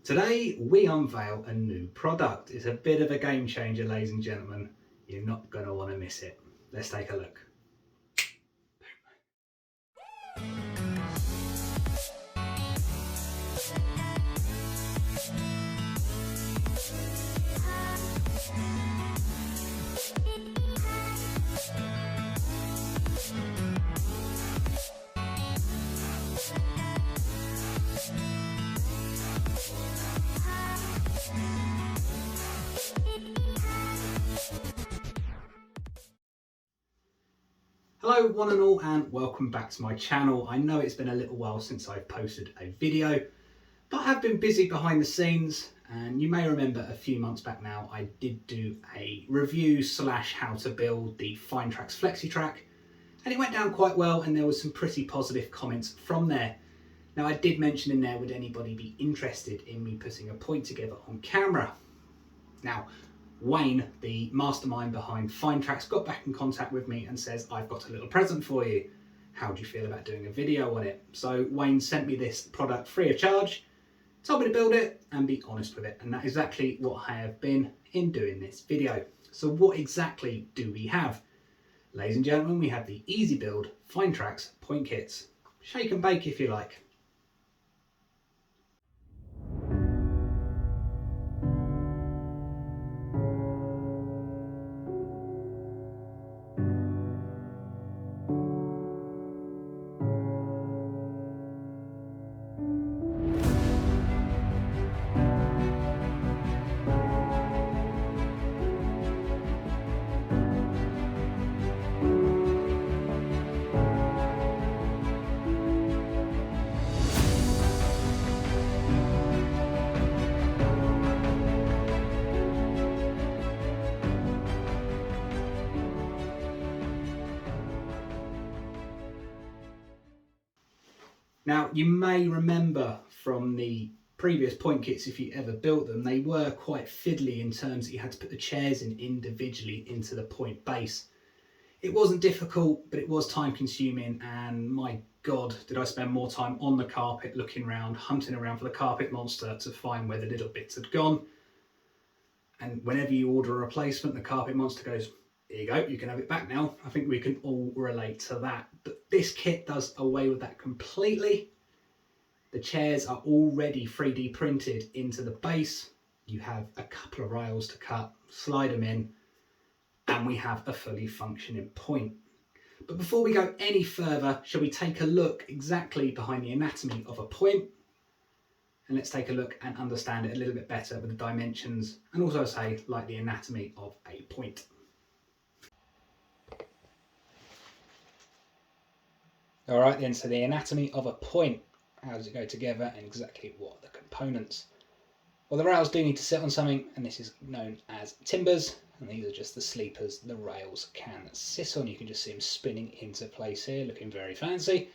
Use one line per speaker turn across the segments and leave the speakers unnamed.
Today we unveil a new product. It's a bit of a game changer, ladies and gentlemen. You're not going to want to miss it. Let's take a look. Hello one and all, and welcome back to my channel. I know it's been a little while since I've posted a video, but I have been busy behind the scenes, and you may remember a few months back now I did do a review / how to build the Finetrax FlexiTrack, and it went down quite well and there was some pretty positive comments from there. Now I did mention in there, would anybody be interested in me putting a point together on camera? Now Wayne, the mastermind behind Finetrax, got back in contact with me and says, I've got a little present for you. How do you feel about doing a video on it? So Wayne sent me this product free of charge, told me to build it and be honest with it. And that's exactly what I have been in doing this video. So what exactly do we have? Ladies and gentlemen, we have the easy build Finetrax point kits. Shake and bake if you like. Now, you may remember from the previous point kits, if you ever built them, they were quite fiddly in terms that you had to put the chairs in individually into the point base. It wasn't difficult, but it was time consuming, and my God, did I spend more time on the carpet looking around, hunting around for the carpet monster to find where the little bits had gone. And whenever you order a replacement, the carpet monster goes, here you go, you can have it back now. I think we can all relate to that. But this kit does away with that completely. The chairs are already 3D printed into the base. You have a couple of rails to cut, slide them in, and we have a fully functioning point. But before we go any further, shall we take a look exactly behind the anatomy of a point? And let's take a look and understand it a little bit better with the dimensions, and also say, like, the anatomy of a point. All right then, so the anatomy of a point. How does it go together and exactly what are the components? Well, the rails do need to sit on something, and this is known as timbers, and these are just the sleepers the rails can sit on. You can just see them spinning into place here, looking very fancy.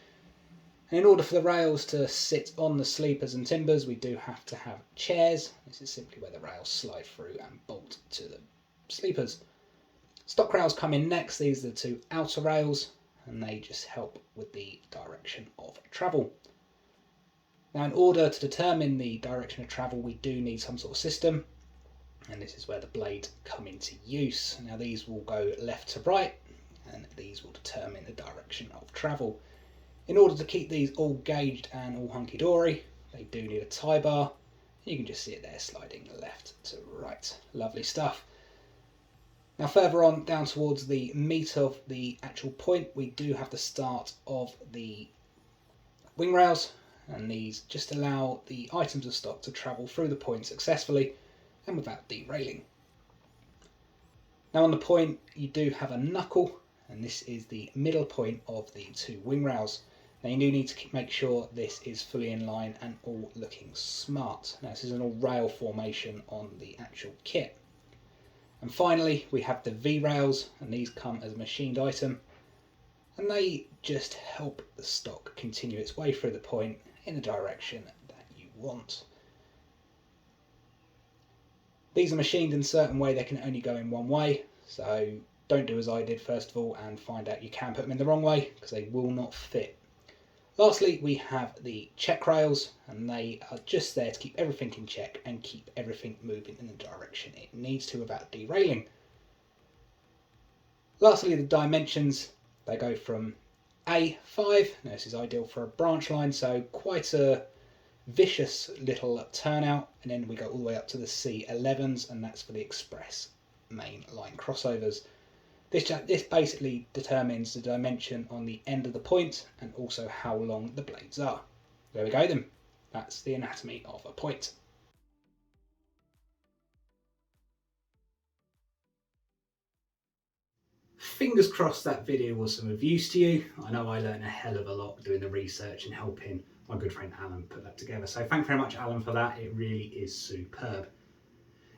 And in order for the rails to sit on the sleepers and timbers, we do have to have chairs. This is simply where the rails slide through and bolt to the sleepers. Stock rails come in next. These are the two outer rails, and they just help with the direction of travel. Now, in order to determine the direction of travel, we do need some sort of system, and this is where the blades come into use. Now, these will go left to right, and these will determine the direction of travel. In order to keep these all gauged and all hunky-dory, they do need a tie bar. You can just see it there sliding left to right. Lovely stuff. Now, further on down towards the meat of the actual point, we do have the start of the wing rails, and these just allow the items of stock to travel through the point successfully and without derailing. Now, on the point, you do have a knuckle, and this is the middle point of the two wing rails. Now, you do need to make sure this is fully in line and all looking smart. Now, this is an all rail formation on the actual kit. And finally, we have the V-rails, and these come as a machined item, and they just help the stock continue its way through the point in the direction that you want. These are machined in a certain way, they can only go in one way, so don't do as I did first of all and find out you can put them in the wrong way, because they will not fit. Lastly, we have the check rails, and they are just there to keep everything in check and keep everything moving in the direction it needs to without derailing. Lastly, the dimensions, they go from A5, now this is ideal for a branch line, so quite a vicious little turnout, and then we go all the way up to the C11s, and that's for the express main line crossovers. This basically determines the dimension on the end of the point and also how long the blades are. There we go then, that's the anatomy of a point. Fingers crossed that video was some of use to you. I know I learned a hell of a lot doing the research and helping my good friend Alan put that together. So thank you very much, Alan, for that. It really is superb.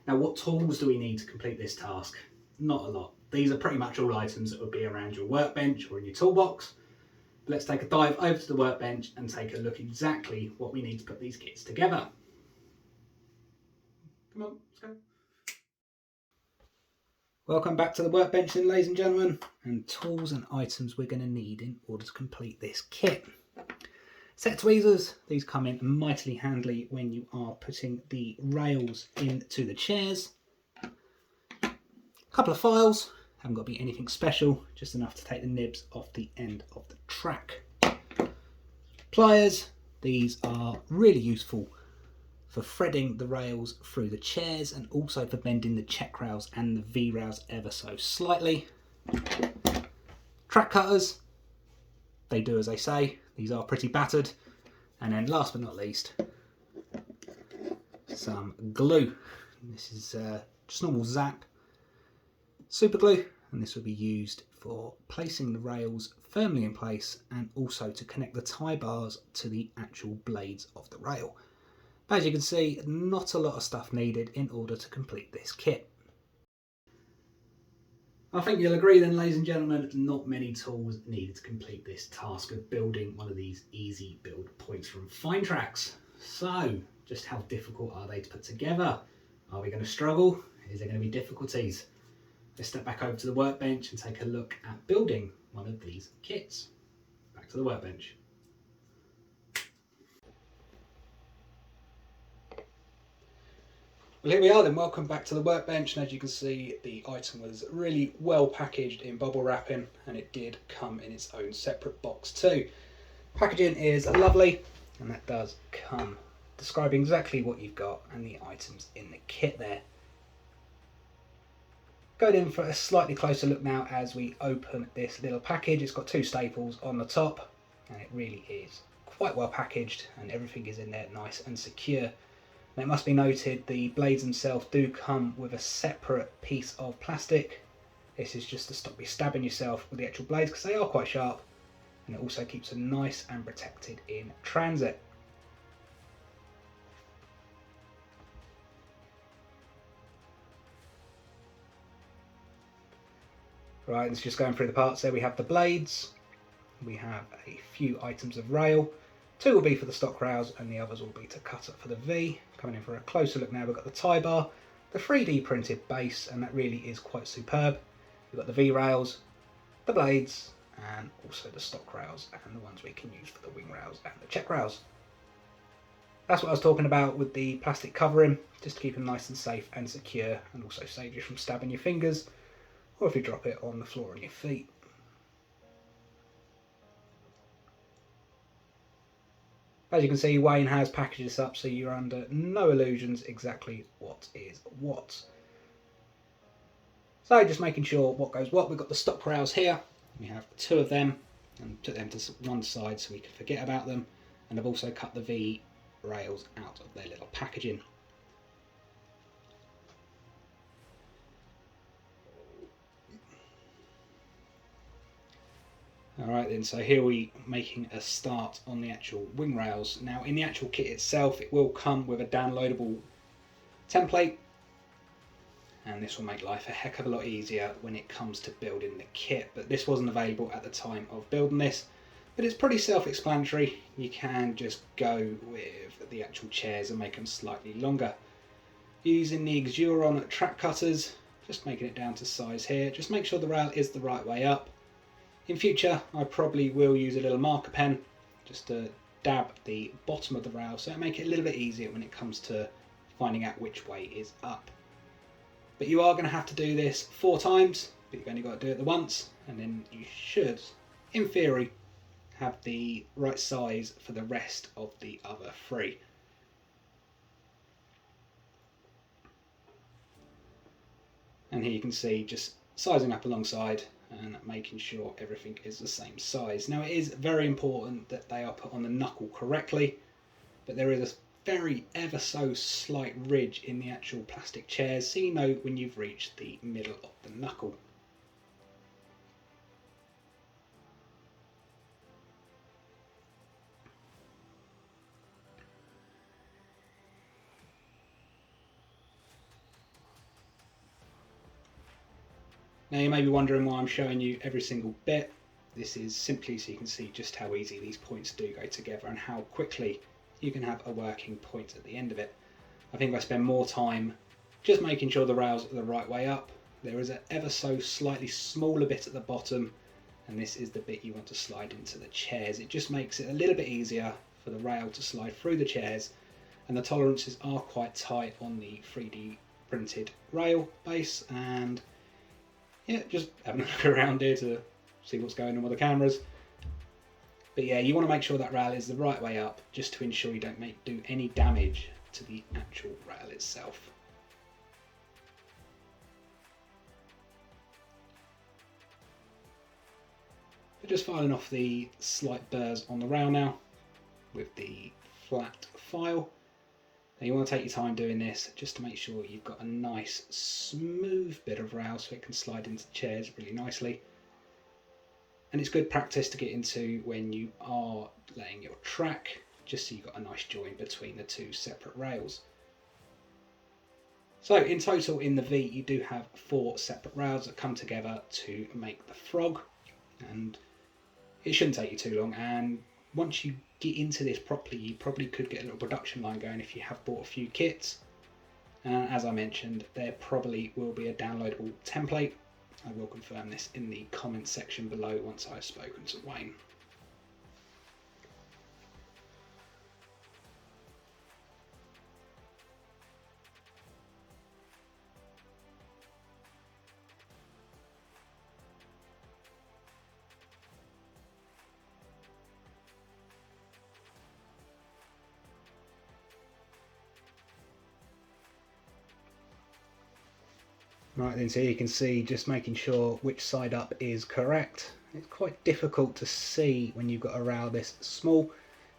Now, what tools do we need to complete this task? Not a lot. These are pretty much all items that would be around your workbench or in your toolbox. But let's take a dive over to the workbench and take a look exactly what we need to put these kits together. Come on, let's go. Welcome back to the workbench then, ladies and gentlemen, and tools and items we're going to need in order to complete this kit. Set tweezers, these come in mightily handy when you are putting the rails into the chairs. A couple of files, haven't got to be anything special, just enough to take the nibs off the end of the track. Pliers, these are really useful for threading the rails through the chairs and also for bending the check rails and the V rails ever so slightly. Track cutters, they do as they say, these are pretty battered. And then last but not least, some glue. This is just normal Zap super glue, and this will be used for placing the rails firmly in place and also to connect the tie bars to the actual blades of the rail. As you can see, not a lot of stuff needed in order to complete this kit. I think you'll agree then, ladies and gentlemen, not many tools needed to complete this task of building one of these easy build points from Finetrax. So, just how difficult are they to put together? Are we going to struggle? Is there going to be difficulties? Let's step back over to the workbench and take a look at building one of these kits. Back to the workbench. Well, here we are then, welcome back to the workbench, and as you can see, the item was really well packaged in bubble wrapping, and it did come in its own separate box too. Packaging is lovely, and that does come describing exactly what you've got and the items in the kit there. Going in for a slightly closer look now as we open this little package. It's got two staples on the top, and it really is quite well packaged, and everything is in there nice and secure. Now, it must be noted the blades themselves do come with a separate piece of plastic. This is just to stop you stabbing yourself with the actual blades because they are quite sharp, and it also keeps them nice and protected in transit. Right, it's just going through the parts there. We have the blades, we have a few items of rail. Two will be for the stock rails and the others will be to cut up for the V. Coming in for a closer look now, we've got the tie bar, the 3D printed base, and that really is quite superb. We've got the V rails, the blades, and also the stock rails and the ones we can use for the wing rails and the check rails. That's what I was talking about with the plastic covering, just to keep them nice and safe and secure, and also save you from stabbing your fingers, or if you drop it on the floor on your feet. As you can see, Wayne has packaged this up so you're under no illusions exactly what is what. So just making sure what goes what. We've got the stock rails here. We have two of them, and put them to one side so we can forget about them. And I've also cut the V rails out of their little packaging. Alright then, so here we making a start on the actual wing rails. Now in the actual kit itself it will come with a downloadable template, and this will make life a heck of a lot easier when it comes to building the kit, but this wasn't available at the time of building this. But it's pretty self-explanatory. You can just go with the actual chairs and make them slightly longer. Using the Xuron track cutters, just making it down to size here. Just make sure the rail is the right way up. In future, I probably will use a little marker pen just to dab the bottom of the rail, so it'll make it a little bit easier when it comes to finding out which way is up. But you are going to have to do this 4 times, but you've only got to do it the once, and then you should, in theory, have the right size for the rest of the other 3. And here you can see just sizing up alongside and making sure everything is the same size. Now it is very important that they are put on the knuckle correctly, but there is a very ever so slight ridge in the actual plastic chairs, so you know when you've reached the middle of the knuckle. Now you may be wondering why I'm showing you every single bit. This is simply so you can see just how easy these points do go together and how quickly you can have a working point at the end of it. I think I spend more time just making sure the rails are the right way up. There is an ever so slightly smaller bit at the bottom, and this is the bit you want to slide into the chairs. It just makes it a little bit easier for the rail to slide through the chairs, and the tolerances are quite tight on the 3D printed rail base. And yeah, just having a look around here to see what's going on with the cameras. But yeah, you want to make sure that rail is the right way up, just to ensure you don't do any damage to the actual rail itself. But just filing off the slight burrs on the rail now with the flat file. Now you want to take your time doing this just to make sure you've got a nice smooth bit of rail so it can slide into the chairs really nicely. And it's good practice to get into when you are laying your track, just so you've got a nice join between the 2 separate rails. So in total in the V you do have 4 separate rails that come together to make the frog, and it shouldn't take you too long, and once you get into this properly you probably could get a little production line going if you have bought a few kits. And as I mentioned, there probably will be a downloadable template. I will confirm this in the comments section below once I've spoken to Wayne. Right then, so you can see just making sure which side up is correct. It's quite difficult to see when you've got a rail this small.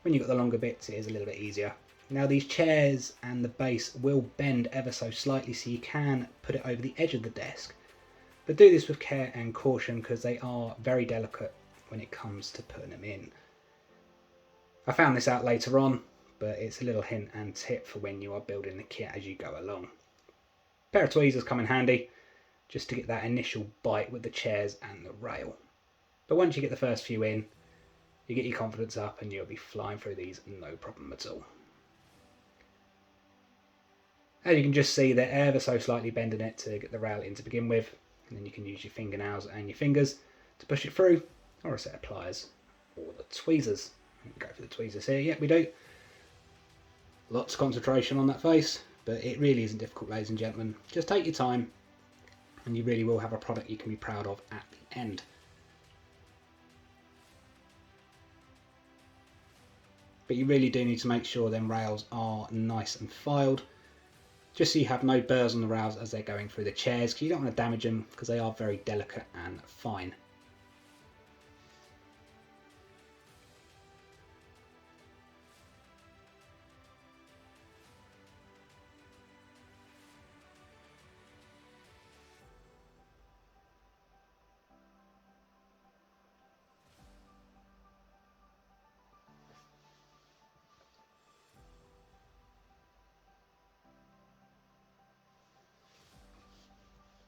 When you've got the longer bits it is a little bit easier. Now these chairs and the base will bend ever so slightly, so you can put it over the edge of the desk. But do this with care and caution because they are very delicate when it comes to putting them in. I found this out later on, but it's a little hint and tip for when you are building the kit as you go along. A pair of tweezers come in handy just to get that initial bite with the chairs and the rail. But once you get the first few in, you get your confidence up and you'll be flying through these no problem at all. As you can just see, they're ever so slightly bending it to get the rail in to begin with, and then you can use your fingernails and your fingers to push it through, or a set of pliers, or the tweezers. Go for the tweezers here. Yep, we do. Lots of concentration on that face, but it really isn't difficult, ladies and gentlemen. Just take your time and you really will have a product you can be proud of at the end. But you really do need to make sure them rails are nice and filed, just so you have no burrs on the rails as they're going through the chairs, because you don't want to damage them because they are very delicate and fine.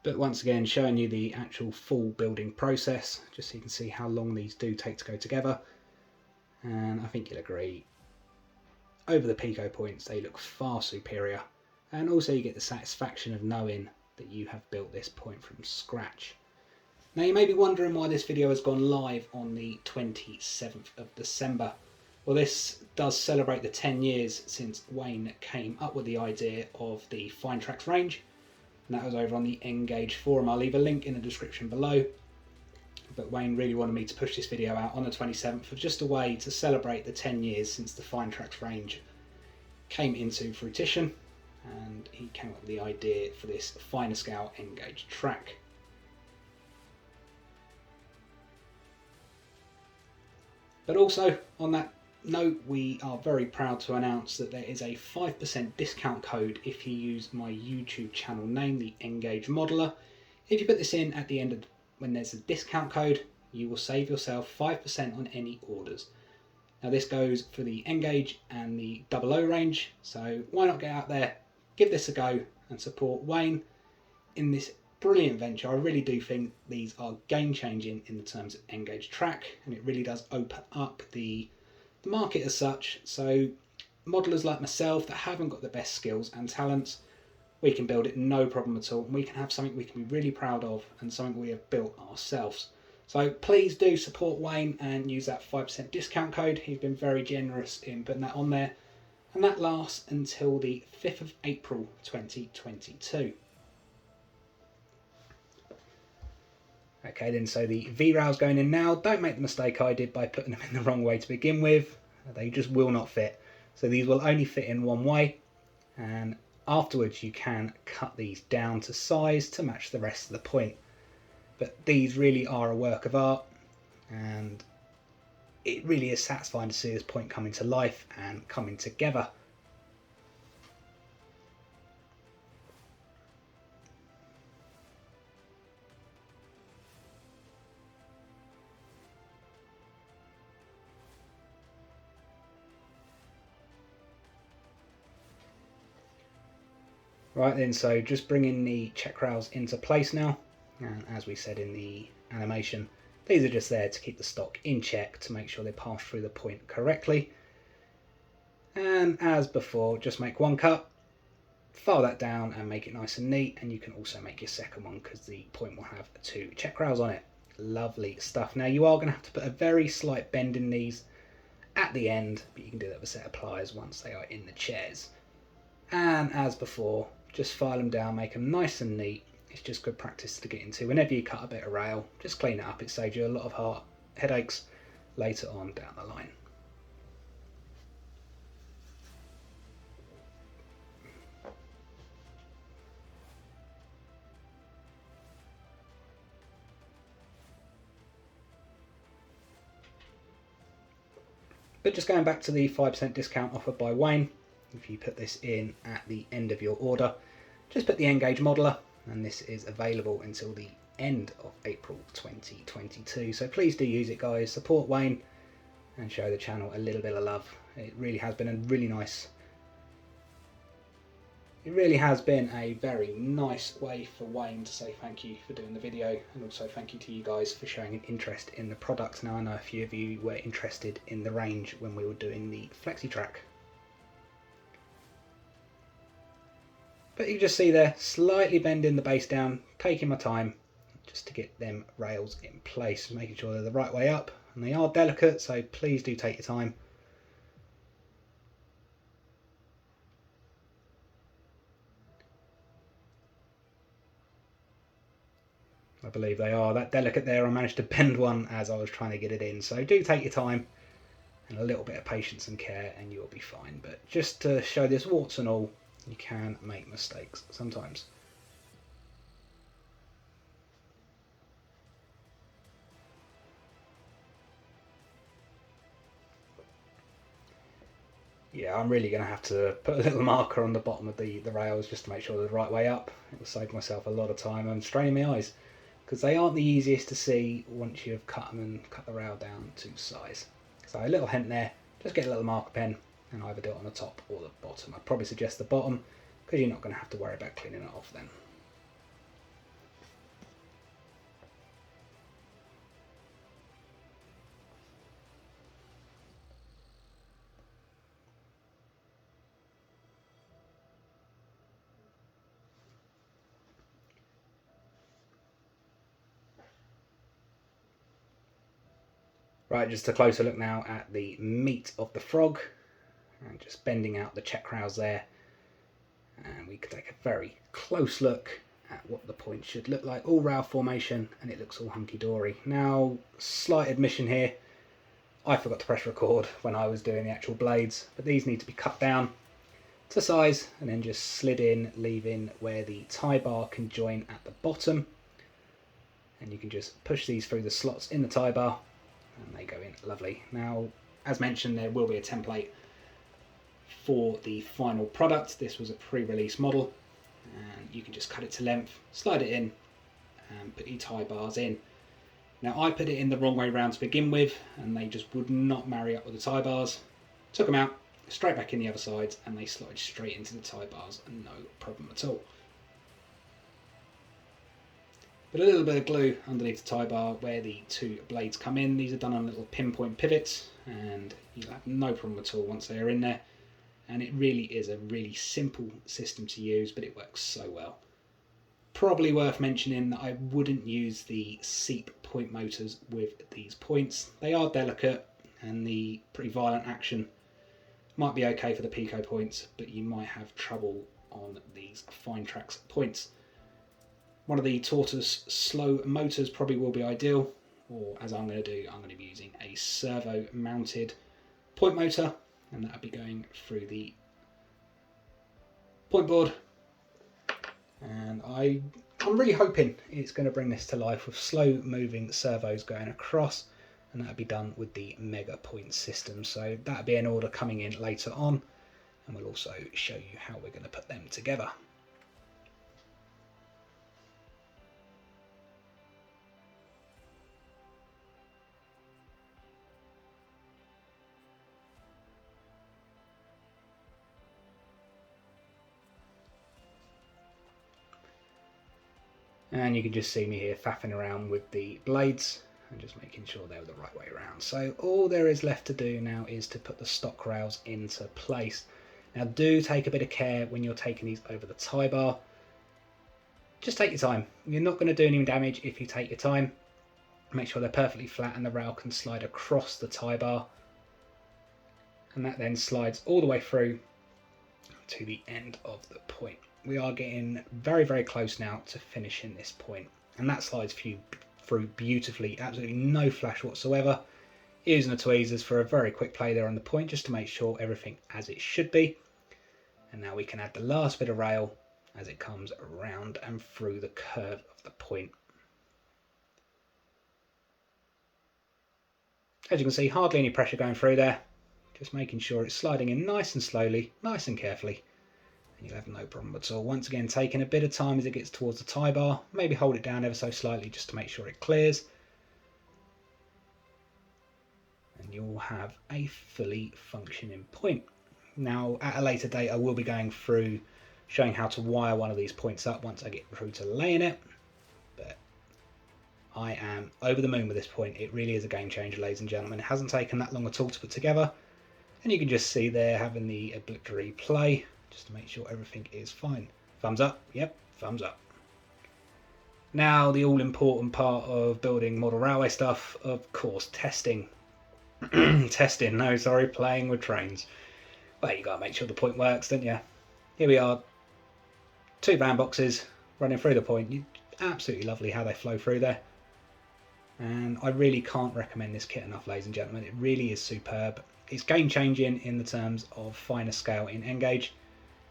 But once again, showing you the actual full building process, just so you can see how long these do take to go together. And I think you'll agree, over the pico points, they look far superior. And also you get the satisfaction of knowing that you have built this point from scratch. Now you may be wondering why this video has gone live on the 27th of December. Well, this does celebrate the 10 years since Wayne came up with the idea of the Finetrax range, and that was over on the Engage forum. I'll leave a link in the description below. But Wayne really wanted me to push this video out on the 27th of just a way to celebrate the 10 years since the Finetrax range came into fruition, and he came up with the idea for this Finescale Engage track. But also, on that note, we are very proud to announce that there is a 5% discount code if you use my YouTube channel name, the Engage Modeler. If you put this in at the end of when there's a discount code, you will save yourself 5% on any orders. Now this goes for the Engage and the 00 range, so why not get out there, give this a go and support Wayne in this brilliant venture. I really do think these are game changing in the terms of Engage track, and it really does open up the market as such. So modelers like myself that haven't got the best skills and talents, we can build it no problem at all, and we can have something we can be really proud of and something we have built ourselves. So please do support Wayne and use that 5% discount code. He's been very generous in putting that on there, and that lasts until the 5th of April 2022. Okay then, so the V-rails going in now. Don't make the mistake I did by putting them in the wrong way to begin with. They just will not fit. So these will only fit in one way, and afterwards you can cut these down to size to match the rest of the point. But these really are a work of art, and it really is satisfying to see this point coming to life and coming together. Right then, so just bringing the check rails into place now, and as we said in the animation, these are just there to keep the stock in check to make sure they pass through the point correctly. And as before, just make one cut, file that down and make it nice and neat, and you can also make your second one because the point will have 2 check rails on it. Lovely stuff. Now you are going to have to put a very slight bend in these at the end, but you can do that with a set of pliers once they are in the chairs. And as before, just file them down, make them nice and neat. It's just good practice to get into. Whenever you cut a bit of rail, just clean it up. It saves you a lot of headaches later on down the line. But just going back to the 5% discount offered by Wayne, if you put this in at the end of your order, just put the Engage Modeler, and this is available until the end of April 2022. So please do use it, guys. Support Wayne and show the channel a little bit of love. It really has been a very nice way for Wayne to say thank you for doing the video, and also thank you to you guys for showing an interest in the product. Now I know a few of you were interested in the range when we were doing the flexi track. But you just see there, slightly bending the base down, taking my time just to get them rails in place, making sure they're the right way up, and they are delicate, so please do take your time. I believe they are that delicate there. I managed to bend one as I was trying to get it in, so do take your time and a little bit of patience and care and you'll be fine. But just to show this, warts and all, you can make mistakes sometimes. Yeah, I'm really going to have to put a little marker on the bottom of the rails just to make sure they're the right way up. It will save myself a lot of time and straining my eyes, because they aren't the easiest to see once you've cut them and cut the rail down to size. So a little hint there, just get a little marker pen and either do it on the top or the bottom. I'd probably suggest the bottom because you're not going to have to worry about cleaning it off then. Right, just a closer look now at the meat of the frog, and just bending out the check rails there, and we can take a very close look at what the point should look like. All rail formation, and it looks all hunky-dory. Now, slight admission here, I forgot to press record when I was doing the actual blades, but these need to be cut down to size and then just slid in, leaving where the tie bar can join at the bottom, and you can just push these through the slots in the tie bar and they go in lovely. Now, as mentioned, there will be a template for the final product. This was a pre-release model, and you can just cut it to length, slide it in and put your tie bars in. Now, I put it in the wrong way round to begin with, and they just would not marry up with the tie bars. Took them out, straight back in the other sides, and they slotted straight into the tie bars, and no problem at all. But a little bit of glue underneath the tie bar where the two blades come in. These are done on little pinpoint pivots, and you'll have no problem at all once they are in there. And it really is a really simple system to use, but it works so well. Probably worth mentioning that I wouldn't use the seep point motors with these points. They are delicate, and the pretty violent action might be okay for the Pico points, but you might have trouble on these Finetrax points. One of the tortoise slow motors probably will be ideal, or as I'm going to do, I'm going to be using a servo mounted point motor, and that'll be going through the point board. And I'm really hoping it's going to bring this to life with slow moving servos going across, and that'll be done with the Mega Point system. So that'll be an order coming in later on, and we'll also show you how we're going to put them together. And you can just see me here faffing around with the blades and just making sure they're the right way around. So all there is left to do now is to put the stock rails into place. Now, do take a bit of care when you're taking these over the tie bar. Just take your time. You're not going to do any damage if you take your time. Make sure they're perfectly flat and the rail can slide across the tie bar. And that then slides all the way through to the end of the point. We are getting very, very close now to finishing this point, and that slides through beautifully, absolutely no flash whatsoever. Using the tweezers for a very quick play there on the point just to make sure everything as it should be. And now we can add the last bit of rail as it comes around and through the curve of the point. As you can see, hardly any pressure going through there, just making sure it's sliding in nice and slowly, nice and carefully. You'll have no problem at all. Once again, taking a bit of time as it gets towards the tie bar, maybe hold it down ever so slightly just to make sure it clears, and you'll have a fully functioning point. Now, at a later date, I will be going through showing how to wire one of these points up once I get through to laying it, but I am over the moon with this point. It really is a game changer, ladies and gentlemen. It hasn't taken that long at all to put together, and you can just see there having the obligatory play just to make sure everything is fine. Thumbs up, yep, thumbs up. Now, the all-important part of building model railway stuff, of course, testing. Playing with trains. Well, you gotta make sure the point works, don't you? Here we are, two van boxes running through the point. Absolutely lovely how they flow through there. And I really can't recommend this kit enough, ladies and gentlemen. It really is superb. It's game-changing in the terms of Finescale in N-gauge.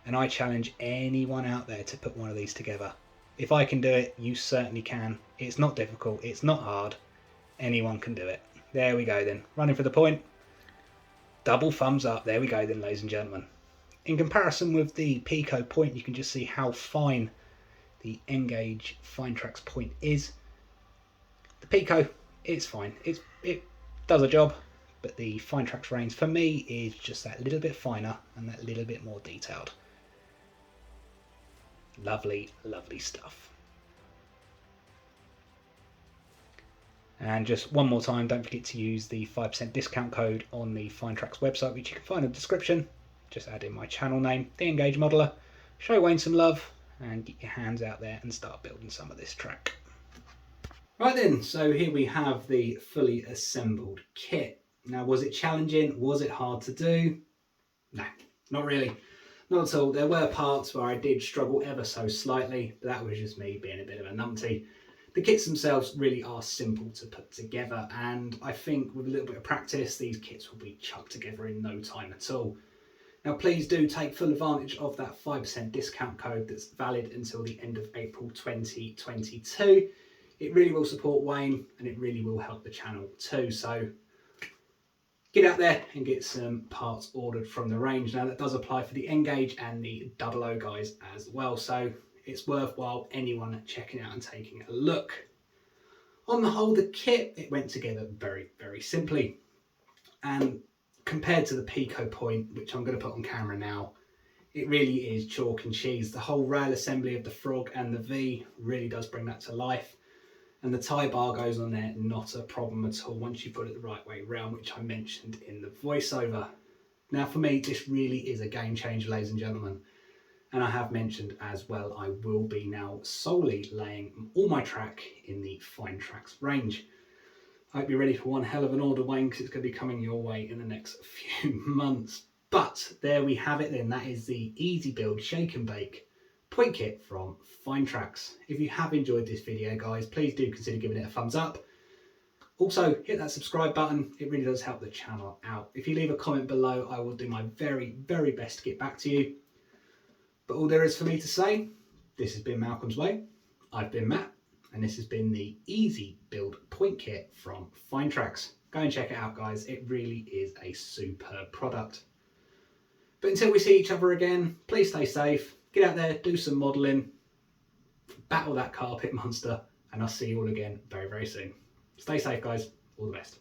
And I challenge anyone out there to put one of these together. If I can do it, you certainly can. It's not difficult, it's not hard. Anyone can do it. There we go then. Running for the point. Double thumbs up. There we go then, ladies and gentlemen. In comparison with the Pico point, you can just see how fine the N-gauge Finetrax point is. The Pico, it's fine. It does a job, but the Finetrax range for me is just that little bit finer and that little bit more detailed. Lovely, lovely stuff. And just one more time, don't forget to use the 5% discount code on the Finetrax website, which you can find in the description. Just add in my channel name, The N-Gauge Modeler. Show Wayne some love and get your hands out there and start building some of this track. Right then, so here we have the fully assembled kit. Now, was it challenging? Was it hard to do? No, not really. Not at all. There were parts where I did struggle ever so slightly, but that was just me being a bit of a numpty. The kits themselves really are simple to put together, and I think with a little bit of practice, these kits will be chucked together in no time at all. Now, please do take full advantage of that 5% discount code that's valid until the end of April 2022. It really will support Wayne, and it really will help the channel too. So get out there and get some parts ordered from the range. Now, that does apply for the N-Gauge and the 00 guys as well. So it's worthwhile anyone checking out and taking a look. On the whole, the kit, it went together very, very simply. And compared to the Pico Point, which I'm going to put on camera now, it really is chalk and cheese. The whole rail assembly of the frog and the V really does bring that to life. And the tie bar goes on there, not a problem at all once you put it the right way round, which I mentioned in the voiceover. Now, for me, this really is a game changer, ladies and gentlemen. And I have mentioned as well, I will be now solely laying all my track in the Finetrax range. I hope you're ready for one hell of an order, Wayne, because it's going to be coming your way in the next few months. But there we have it then. That is the Easy Build Shake and Bake point kit from Finetrax. If you have enjoyed this video, guys, please do consider giving it a thumbs up. Also, hit that subscribe button. It really does help the channel out. If you leave a comment below, I will do my very, very best to get back to you. But all there is for me to say, this has been Malcolm's Way. I've been Matt, and this has been the Easy Build point kit from Finetrax. Go and check it out, guys. It really is a superb product. But until we see each other again, please stay safe. Get out there, do some modelling, battle that carpet monster, and I'll see you all again very, very soon. Stay safe, guys. All the best.